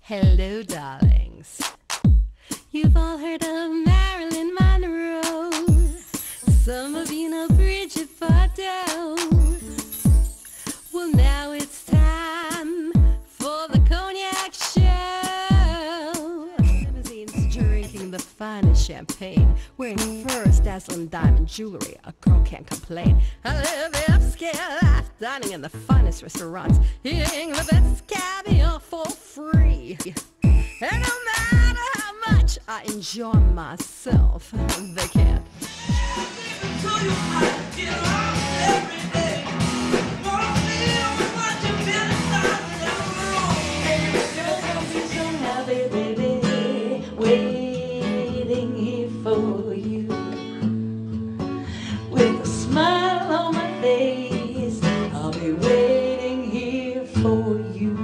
Hello, darlings. You've all heard of Marilyn Monroe. Some of you know Bridget Bardot. Well, now it's time for the Cognac Show. Limousines drinking the finest champagne, wearing furs, dazzling diamond jewelry. A girl can't complain. I live the upscale life, dining in the finest restaurants, eating the best caviar for free. And no matter how much I enjoy myself, they can't. Waiting here for you, with a smile on my face, I'll be waiting here for you.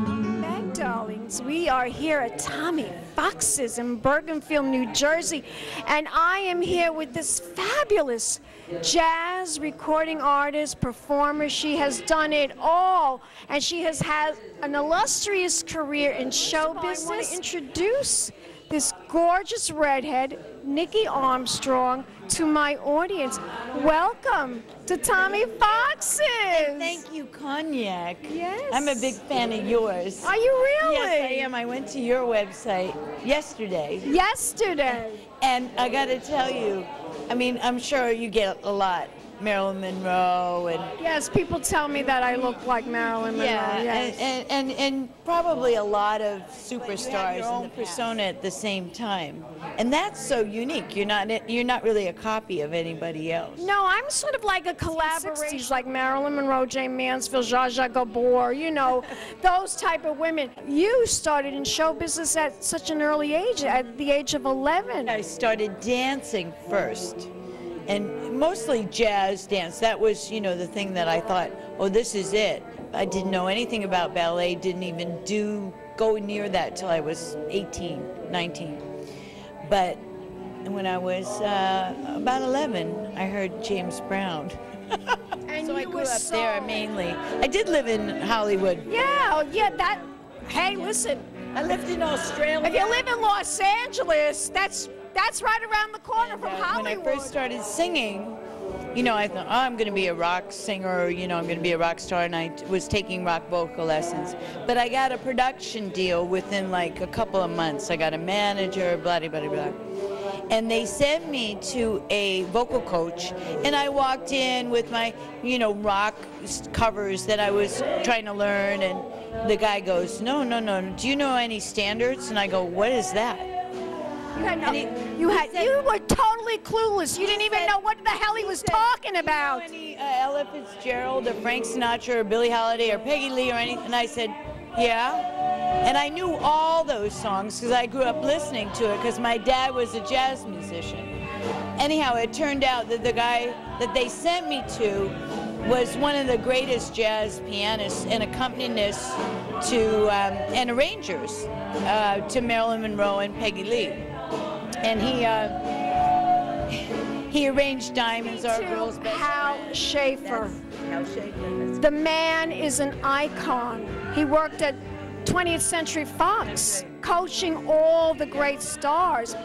Back, darlings, we are here at Tommy Fox's in Bergenfield, New Jersey, and I am here with this fabulous jazz recording artist, performer. She has done it all, and she has had an illustrious career in show business. I want to introduce this gorgeous redhead, Nikki Armstrong, to my audience. Welcome to Tommy Fox's. Thank you, Cognac. Yes. I'm a big fan of yours. Are you really? Yes, I am. I went to your website yesterday. Yesterday. And I got to tell you, I mean, I'm sure you get a lot. Marilyn Monroe and yes, people tell me that I look like Marilyn Monroe. yeah, yes. and probably a lot of superstars in the persona at the same time, and that's so unique. You're not really a copy of anybody else. No, I'm sort of like a collaboration, like Marilyn Monroe, Jane Mansfield, Zsa Zsa Gabor, you know, those type of women. You started in show business at such an early age, at the age of 11. I started dancing first. And mostly jazz dance. That was, you know, the thing that I thought, oh, this is it. I didn't know anything about ballet, didn't even go near that till I was 18, 19. But when I was about 11, I heard James Brown. And so I grew up there mainly. I did live in Hollywood. Yeah, that, hey, listen. I lived in Australia. If you live in Los Angeles, that's right around the corner from Hollywood. When I first started singing, you know, I thought, oh, I'm going to be a rock singer, you know, I'm going to be a rock star, and I was taking rock vocal lessons. But I got a production deal within like a couple of months. I got a manager, blah, blah, blah, blah. And they sent me to a vocal coach, and I walked in with my, you know, rock covers that I was trying to learn, and the guy goes, no, do you know any standards? And I go, what is that? You were totally clueless. You didn't even know what the hell he was talking about. Do you know any Ella Fitzgerald or Frank Sinatra or Billie Holiday or Peggy Lee or anything? And I said, yeah. And I knew all those songs because I grew up listening to it because my dad was a jazz musician. Anyhow, it turned out that the guy that they sent me to was one of the greatest jazz pianists and accompanists to and arrangers to Marilyn Monroe and Peggy Lee. And he arranged Diamonds Are a Girl's Best Friend. Hal Schaefer. Hal Schaefer. The man is an icon. He worked at 20th Century Fox, coaching all the great stars.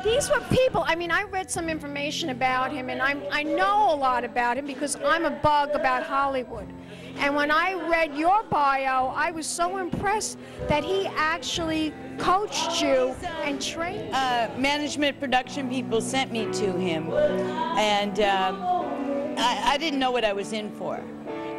These were people, I mean, I read some information about him, and I know a lot about him because I'm a bug about Hollywood. And when I read your bio, I was so impressed that he actually coached you and trained you. Management production people sent me to him, and I didn't know what I was in for.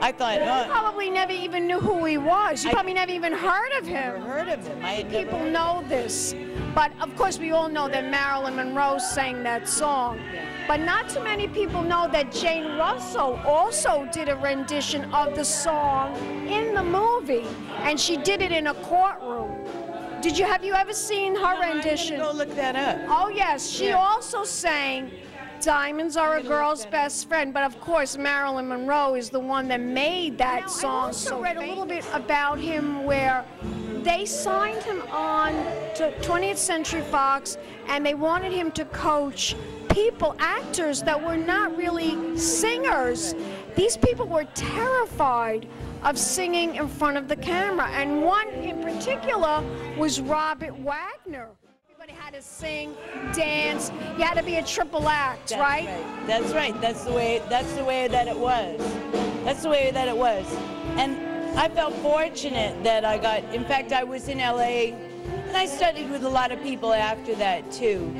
I thought, you probably never even knew who he was. You probably never even heard of him. Never heard of him. People know this. But of course we all know that Marilyn Monroe sang that song. But not too many people know that Jane Russell also did a rendition of the song in the movie. And she did it in a courtroom. Have you ever seen her rendition? I'm gonna go look that up. Oh yes, she also sang Diamonds Are a Girl's Best Friend, but of course Marilyn Monroe is the one that made that song so famous. I also read a little bit about him where they signed him on to 20th Century Fox, and they wanted him to coach actors that were not really singers. these people were terrified of singing in front of the camera. And one in particular was Robert Wagner. Everybody had to sing, dance. You had to be a triple act, right? That's right. That's the way that it was. That's the way that it was. And I felt fortunate that I got, in fact, I was in LA, and I studied with a lot of people after that too.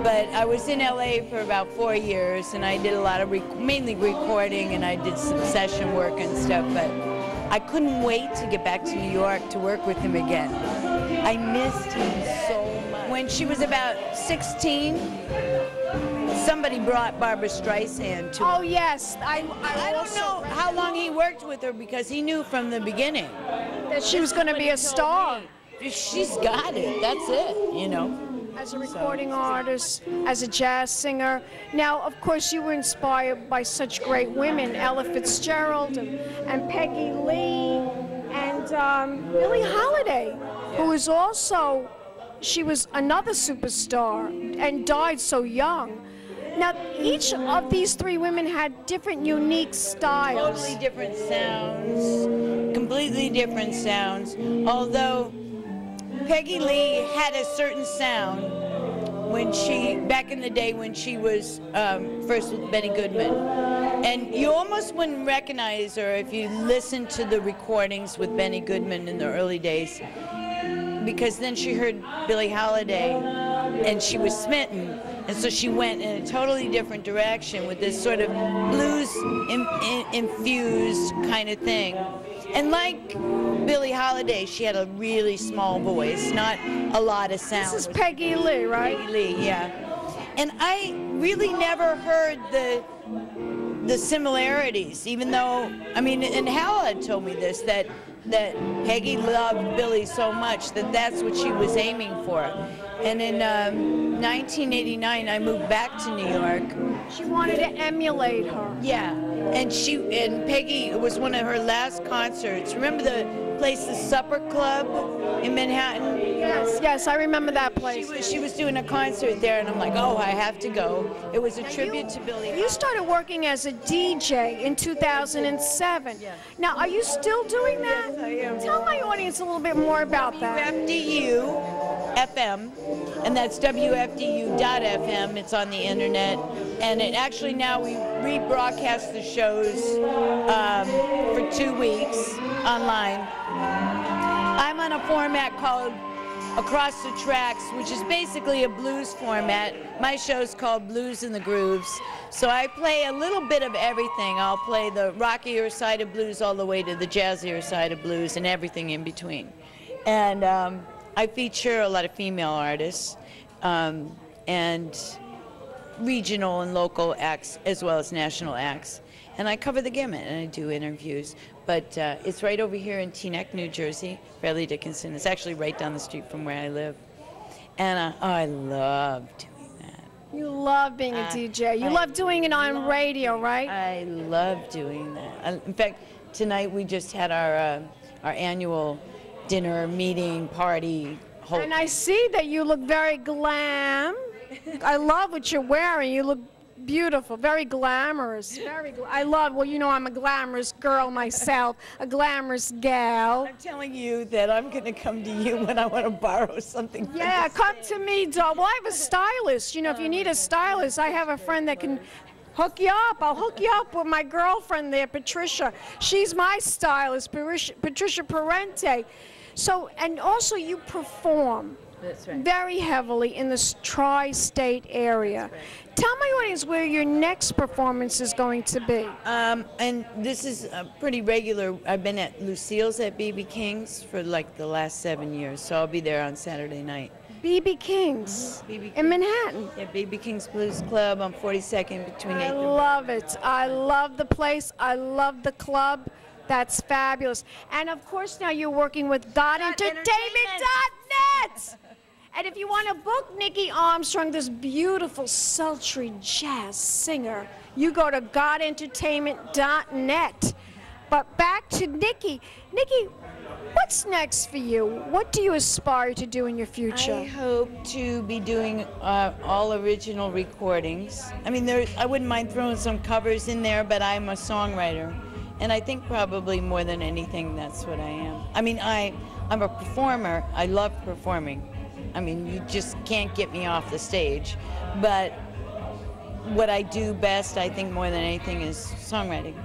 But I was in LA for about 4 years, and I did a lot of, mainly recording, and I did some session work and stuff, but I couldn't wait to get back to New York to work with him again. I missed him so much. When she was about 16, somebody brought Barbra Streisand to her. Oh, yes. I don't know how long he worked with her, because he knew from the beginning that she was going to be a star. She's got it. That's it, you know. As a recording artist, as a jazz singer. Now, of course, you were inspired by such great women, Ella Fitzgerald and Peggy Lee and Billie Holiday, who was also, she was another superstar and died so young. Now, each of these three women had different unique styles. Totally different sounds, completely different sounds, although Peggy Lee had a certain sound when she, back in the day when she was first with Benny Goodman. And you almost wouldn't recognize her if you listened to the recordings with Benny Goodman in the early days, because then she heard Billie Holiday and she was smitten. And so she went in a totally different direction with this sort of blues-infused kind of thing. And like Billie Holiday, she had a really small voice, not a lot of sound. This is Peggy Lee, right? Peggy Lee, yeah. And I really never heard the similarities, even though, I mean, and Hal had told me this, that Peggy loved Billie so much that that's what she was aiming for. And in 1989, I moved back to New York. She wanted to emulate her. Yeah, and Peggy, it was one of her last concerts. Remember the place, the Supper Club in Manhattan? Yes, yes, I remember that place. She was doing a concert there, and I'm like, oh, I have to go. It was a tribute to Billie. You started working as a DJ in 2007. Yeah. Now, are you still doing that? Yes, I am. Tell my audience a little bit more about that. WFDU-FM, and that's WFDU.FM. It's on the internet, and it actually now we rebroadcast the shows for 2 weeks online. I'm on a format called Across the Tracks, which is basically a blues format. My show's called Blues in the Grooves. So I play a little bit of everything. I'll play the rockier side of blues all the way to the jazzier side of blues and everything in between. And I feature a lot of female artists and regional and local acts as well as national acts. And I cover the gamut and I do interviews. But it's right over here in Teaneck, New Jersey, Fairleigh Dickinson. It's actually right down the street from where I live. And I love doing that. You love being a DJ. You love doing it on radio, right? I love doing that. In fact, tonight we just had our annual dinner, meeting, party. And I see that you look very glam. I love what you're wearing. You look beautiful, very glamorous. I love, well, you know, I'm a glamorous girl myself, a glamorous gal. I'm telling you that I'm going to come to you when I want to borrow something. Yeah, come to me, doll. Well, I have a stylist. You know, if you need a stylist, I have a friend that can hook you up. I'll hook you up with my girlfriend there, Patricia. She's my stylist, Patricia Parente. So, and also you perform. That's right. Very heavily in this tri-state area. Right. Tell my audience where your next performance is going to be. And this is pretty regular. I've been at Lucille's at B.B. King's for like the last 7 years, so I'll be there on Saturday night. B.B. King's in Manhattan. Yeah, B.B. King's Blues Club on 42nd between 8th and 9th. I love it. I love the place. I love the club. That's fabulous. And of course now you're working with GodEntertainment.net. And if you want to book Nikki Armstrong, this beautiful, sultry jazz singer, you go to GodEntertainment.net. But back to Nikki. Nikki, what's next for you? What do you aspire to do in your future? I hope to be doing all original recordings. I mean, I wouldn't mind throwing some covers in there, but I'm a songwriter. And I think probably more than anything, that's what I am. I mean, I'm a performer. I love performing. I mean, you just can't get me off the stage. But what I do best, I think more than anything, is songwriting.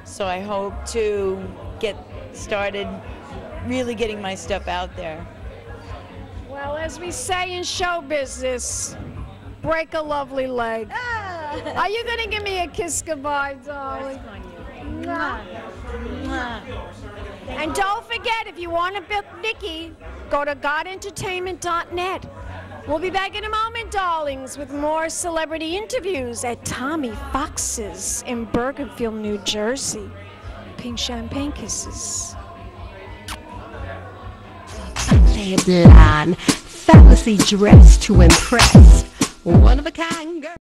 So I hope to get started really getting my stuff out there. Well, as we say in show business, break a lovely leg. Are you going to give me a kiss goodbye, darling? Mwah. Mwah. And don't forget, if you want to book Nikki, go to godentertainment.net. We'll be back in a moment, darlings, with more celebrity interviews at Tommy Fox's in Bergenfield, New Jersey. Pink champagne kisses. Blonde, fabulously dressed to impress. One of a kind girl.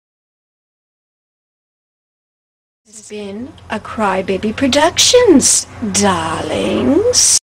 This has been a Crybaby Productions, darlings.